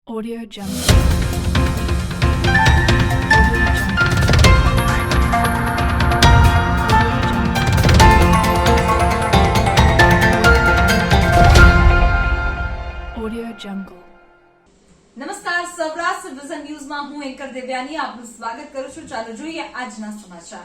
Audio Jungle. Audio Jungle. નમસ્કાર, Saurashtra vision ન્યૂઝમાં હું એન્કર દેવ્યાની આપનું સ્વાગત કરું છું. ચાલો જોઈએ આજના સમાચાર.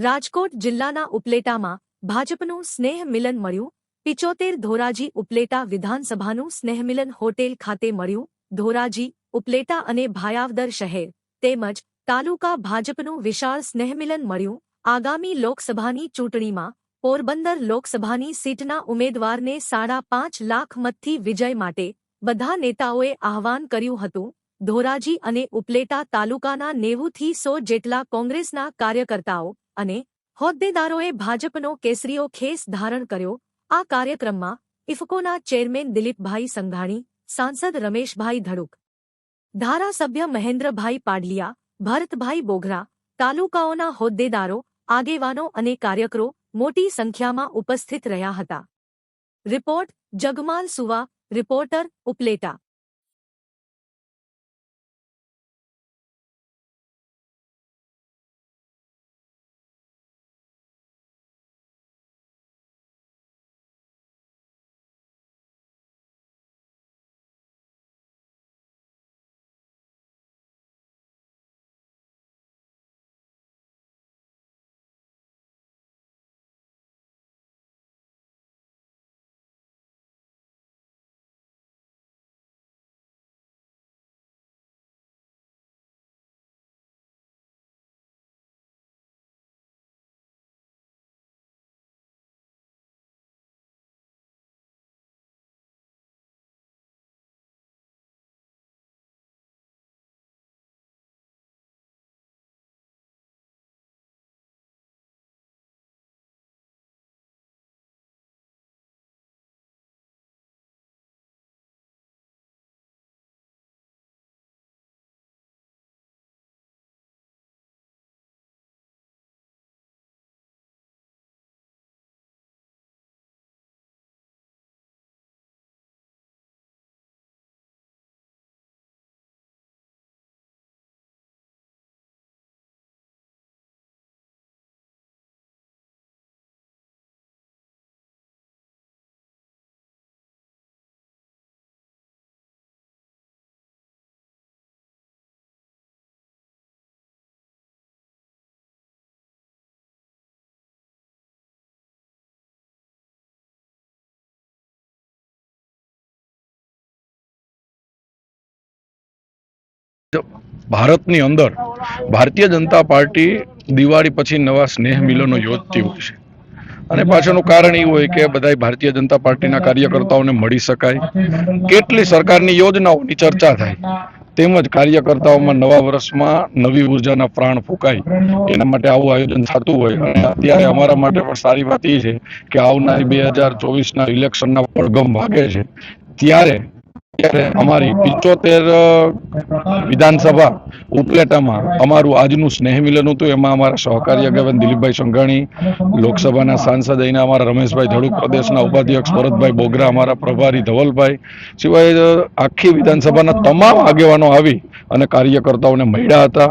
રાજકોટ જિલ્લાના ઉપલેટામાં ભાજપનું સ્નેહ મિલન મળ્યું. 75 ધોરાજી ઉપલેટા વિધાનસભાનું સ્નેહમિલન હોટેલ ખાતે મળ્યું. ધોરાજી, ઉપલેટા અને ભાયાવદર શહેર તેમજ તાલુકા ભાજપનું વિશાળ સ્નેહમિલન મળ્યું. આગામી લોકસભાની ચૂંટણીમાં પોરબંદર લોકસભાની સીટના ઉમેદવારને 5.5 લાખ મતથી વિજય માટે બધા નેતાઓએ આહવાન કર્યું હતું. ધોરાજી અને ઉપલેટા તાલુકાના 90 થી 100 જેટલા કોંગ્રેસના કાર્યકર્તાઓ અને હોદ્દેદારોએ ભાજપનો કેસરીયો ખેસ ધારણ કર્યો. આ કાર્યક્રમમાં ઇફકોના ચેરમેન દિલીપભાઈ સંઘાણી, સાંસદ રમેશભાઈ ધડુક, ધારાસભ્ય મહેન્દ્રભાઈ પાડલિયા, ભરતભાઈ બોઘરા, તાલુકાઓના હોદ્દેદારો, આગેવાનો અને કાર્યકરો મોટી સંખ્યામાં ઉપસ્થિત રહ્યા હતા. રિપોર્ટ જગમાલ સુવા, રિપોર્ટર ઉપલેટા. ભારતની અંદર ભારતીય જનતા પાર્ટી દિવાળી પછી નવા સ્નેહ મિલનો યોજતી હોય છે અને પાછળનું કારણ એવું હોય કે બધા ભારતીય જનતા પાર્ટીના કાર્યકર્તાઓને મળી શકાય, કેટલી સરકારની યોજનાઓની ચર્ચા થાય, તેમજ કાર્યકર્તાઓમાં નવા વર્ષમાં નવી ઉર્જાના પ્રાણ ફૂંકાય, એના માટે આવું આયોજન થતું હોય. અને અત્યારે અમારા માટે પણ સારી વાત એ છે કે આવનારી 2024ના ઇલેક્શનના પડઘમ વાગે છે ત્યારે અમારી 75 વિધાનસભા ઉપલેટામાં અમારું આજનું સ્નેહ મિલન હતું. એમાં અમારા સહકારી આગેવાન દિલીપભાઈ સંઘાણી, લોકસભાના સાંસદ અહીંના અમારા રમેશભાઈ ધડુક, પ્રદેશના ઉપાધ્યક્ષ ભરતભાઈ બોઘરા, અમારા પ્રભારી ધવલભાઈ, સિવાય આખી વિધાનસભાના તમામ આગેવાનો આવી અને કાર્યકર્તાઓને મળ્યા હતા.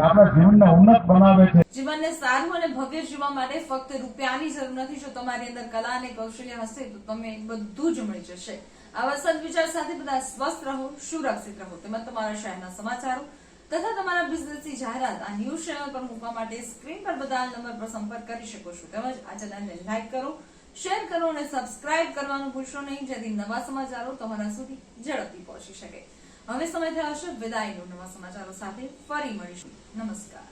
જીવનને સારું અને ભવ્ય જીવવા માટે ફક્ત રૂપિયાની જરૂર નથી. જો તમારી અંદર કલા અને કૌશલ્ય હશે તો તમે બધું જ મળી જશે. આવા સદવિચાર સાથે બધા સ્વસ્થ રહો, સુરક્ષિત રહો. તેમજ તમારા શહેરના સમાચારો તથા તમારા બિઝનેસની જાહેરાત આ ન્યૂઝ ચેનલ પર મૂકવા માટે સ્ક્રીન પર બધા નંબર પર સંપર્ક કરી શકો છો. તેમજ આ ચેનલને લાઈક કરો, શેર કરો અને સબસ્ક્રાઇબ કરવાનું ભૂલશો નહીં, જેથી નવા સમાચારો તમારા સુધી ઝડપથી પહોંચી શકે. હવે સમય થયો છે વિદાયનો. નવા સમાચારો સાથે ફરી મળીશું. નમસ્કાર.